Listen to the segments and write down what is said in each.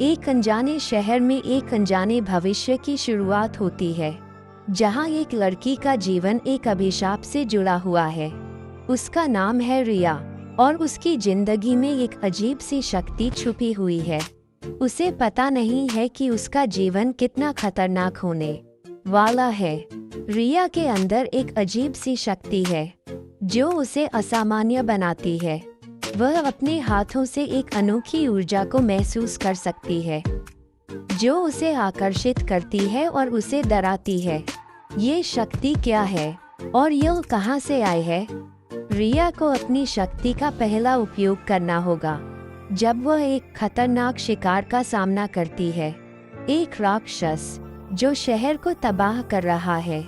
एक अनजाने शहर में एक अनजाने भविष्य की शुरुआत होती है, जहां एक लड़की का जीवन एक अभिशाप से जुड़ा हुआ है। उसका नाम है रिया और उसकी जिंदगी में एक अजीब सी शक्ति छुपी हुई है। उसे पता नहीं है कि उसका जीवन कितना खतरनाक होने वाला है। रिया के अंदर एक अजीब सी शक्ति है जो उसे असामान्य बनाती है। वह अपने हाथों से एक अनोखी ऊर्जा को महसूस कर सकती है जो उसे आकर्षित करती है और उसे डराती है। ये शक्ति क्या है और यह कहां से आई है? रिया को अपनी शक्ति का पहला उपयोग करना होगा जब वह एक खतरनाक शिकार का सामना करती है। एक राक्षस जो शहर को तबाह कर रहा है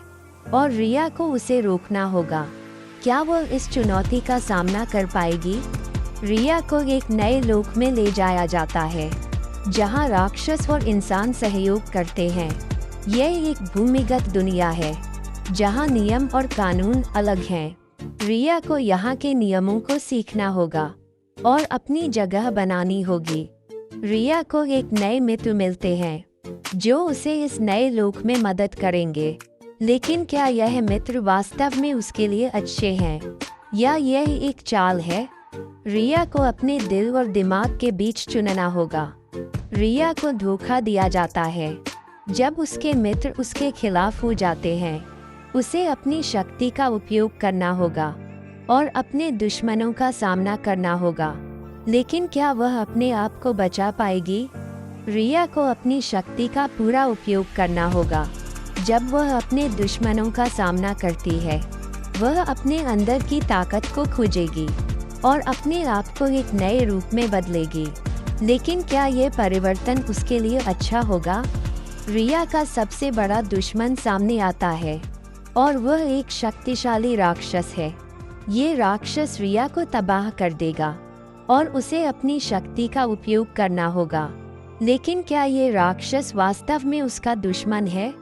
और रिया को उसे रोकना होगा। क्या वह इस चुनौती का सामना कर पाएगी? रिया को एक नए लोक में ले जाया जाता है जहां राक्षस और इंसान सहयोग करते हैं। यह एक भूमिगत दुनिया है जहां नियम और कानून अलग हैं। रिया को यहाँ के नियमों को सीखना होगा और अपनी जगह बनानी होगी। रिया को एक नए मित्र मिलते हैं जो उसे इस नए लोक में मदद करेंगे, लेकिन क्या यह मित्र वास्तव में उसके लिए अच्छे हैं या यह एक चाल है? रिया को अपने दिल और दिमाग के बीच चुनना होगा। रिया को धोखा दिया जाता है जब उसके मित्र उसके खिलाफ हो जाते हैं। उसे अपनी शक्ति का उपयोग करना होगा और अपने दुश्मनों का सामना करना होगा, लेकिन क्या वह अपने आप को बचा पाएगी? रिया को अपनी शक्ति का पूरा उपयोग करना होगा। जब वह अपने दुश्मनों का सामना करती है, वह अपने अंदर की ताकत को खोजेगी और अपने आप को एक नए रूप में बदलेगी। लेकिन क्या ये परिवर्तन उसके लिए अच्छा होगा? रिया का सबसे बड़ा दुश्मन सामने आता है और वह एक शक्तिशाली राक्षस है। ये राक्षस रिया को तबाह कर देगा और उसे अपनी शक्ति का उपयोग करना होगा। लेकिन क्या ये राक्षस वास्तव में उसका दुश्मन है?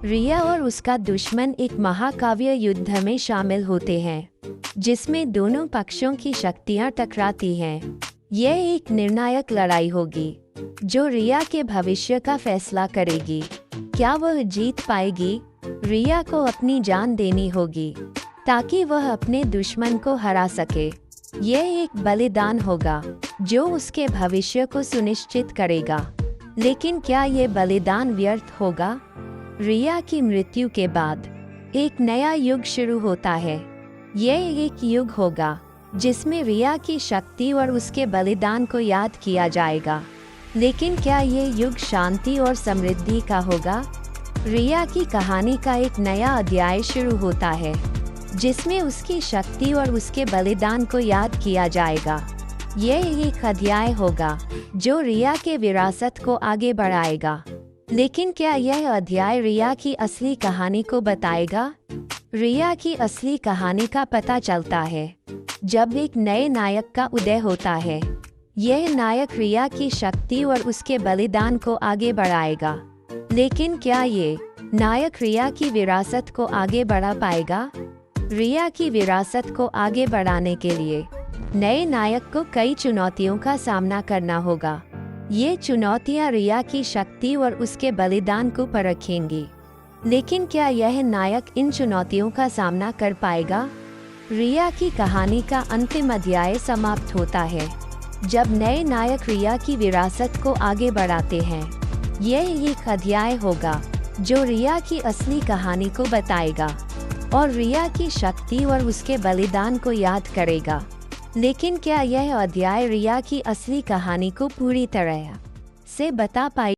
रिया और उसका दुश्मन एक महाकाव्य युद्ध में शामिल होते हैं जिसमें दोनों पक्षों की शक्तियां टकराती हैं। यह एक निर्णायक लड़ाई होगी जो रिया के भविष्य का फैसला करेगी। क्या वह जीत पाएगी? रिया को अपनी जान देनी होगी ताकि वह अपने दुश्मन को हरा सके। यह एक बलिदान होगा जो उसके भविष्य को सुनिश्चित करेगा। लेकिन क्या ये बलिदान व्यर्थ होगा? रिया की मृत्यु के बाद एक नया युग शुरू होता है। यह एक युग होगा जिसमें रिया की शक्ति और उसके बलिदान को याद किया जाएगा। लेकिन क्या ये युग शांति और समृद्धि का होगा? रिया की कहानी का एक नया अध्याय शुरू होता है जिसमें उसकी शक्ति और उसके बलिदान को याद किया जाएगा। यह एक अध्याय होगा जो रिया के विरासत को आगे बढ़ाएगा। लेकिन क्या यह अध्याय रिया की असली कहानी को बताएगा? रिया की असली कहानी का पता चलता है जब एक नए नायक का उदय होता है। यह नायक रिया की शक्ति और उसके बलिदान को आगे बढ़ाएगा। लेकिन क्या ये नायक रिया की विरासत को आगे बढ़ा पाएगा? रिया की विरासत को आगे बढ़ाने के लिए नए नायक को कई चुनौतियों का सामना करना होगा। ये चुनौतियां रिया की शक्ति और उसके बलिदान को परखेंगी। लेकिन क्या यह नायक इन चुनौतियों का सामना कर पाएगा? रिया की कहानी का अंतिम अध्याय समाप्त होता है जब नए नायक रिया की विरासत को आगे बढ़ाते हैं। यह एक अध्याय होगा जो रिया की असली कहानी को बताएगा और रिया की शक्ति और उसके बलिदान को याद करेगा। लेकिन क्या यह अध्याय रिया की असली कहानी को पूरी तरह से बता पाएगा?